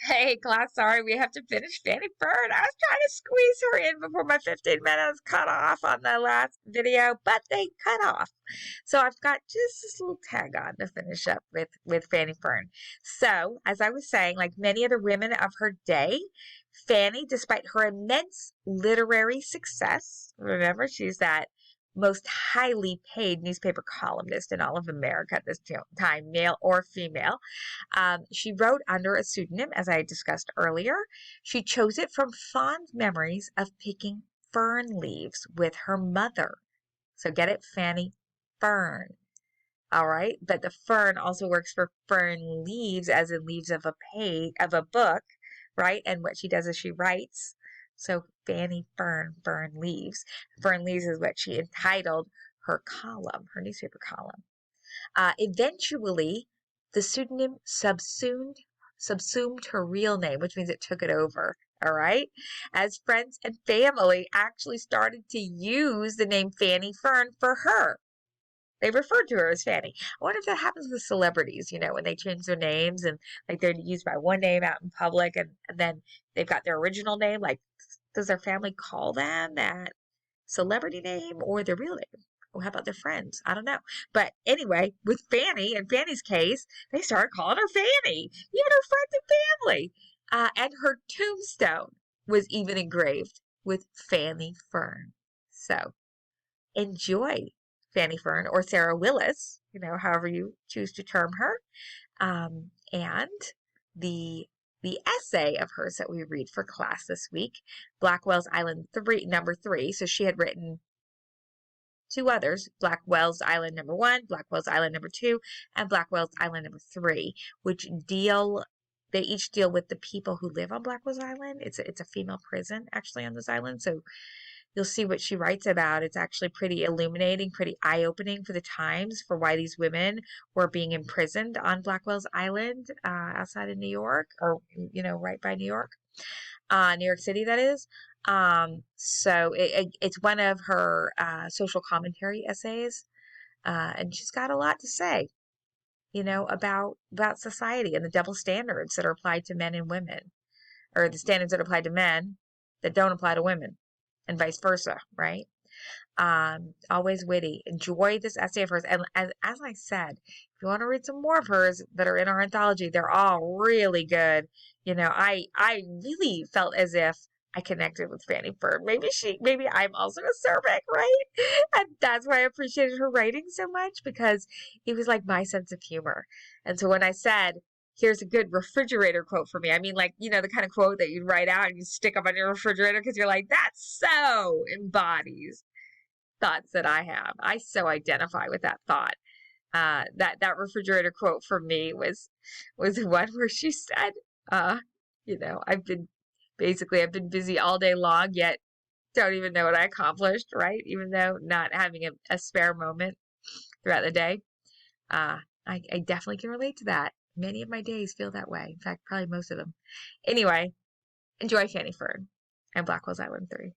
Hey, class, sorry, we have to finish Fanny Fern. I was trying to squeeze her in before my 15 minutes cut off on the last video, but they cut off. So I've got just this little tag on to finish up with Fanny Fern. So, as I was saying, like many other women of her day, Fanny, despite her immense literary success, remember, she's that most highly paid newspaper columnist in all of America at this time, male or female. She wrote under a pseudonym, as I discussed earlier. She chose it from fond memories of picking fern leaves with her mother. So get it, Fanny Fern. All right, but the fern also works for fern leaves, as in leaves of a page of a book, right? And what she does is she writes. So Fanny Fern, Fern Leaves. Fern Leaves is what she entitled her column, her newspaper column. Eventually, the pseudonym subsumed her real name, which means it took it over. All right. As friends and family actually started to use the name Fanny Fern for her. They referred to her as Fanny. I wonder if that happens with celebrities, when they change their names and like they're used by one name out in public and then they've got their original name. Like, does their family call them that celebrity name or their real name? Or how about their friends? I don't know. But anyway, with Fanny, in Fanny's case, they started calling her Fanny, even her friends and family. And her tombstone was even engraved with Fanny Fern. So enjoy Fanny Fern or Sarah Willis, however you choose to term her. And the essay of hers that we read for class this week, Blackwell's Island 3, number 3. So she had written two others, Blackwell's Island number 1, Blackwell's Island number 2, and Blackwell's Island number 3, which they each deal with the people who live on Blackwell's Island. It's a female prison actually on this island. So you'll see what she writes about. It's actually pretty illuminating, pretty eye-opening for the times for why these women were being imprisoned on Blackwell's Island outside of New York, or right by New York City, that is. So it's one of her social commentary essays, and she's got a lot to say, about society and the double standards that are applied to men and women, or the standards that apply to men that don't apply to women, and vice versa, right? Always witty. Enjoy this essay of hers. And as I said, if you want to read some more of hers that are in our anthology, they're all really good. I really felt as if I connected with Fanny Fern. Maybe I'm also a cervic, right? And that's why I appreciated her writing so much, because it was like my sense of humor. And so when I said, here's a good refrigerator quote for me. I mean, like, the kind of quote that you write out and you stick up on your refrigerator because you're like, that so embodies thoughts that I have. I so identify with that thought. That refrigerator quote for me was one where she said, I've been busy all day long, yet don't even know what I accomplished, right? Even though not having a spare moment throughout the day. I definitely can relate to that. Many of my days feel that way. In fact, probably most of them. Anyway, enjoy Fanny Fern and Blackwell's Island 3.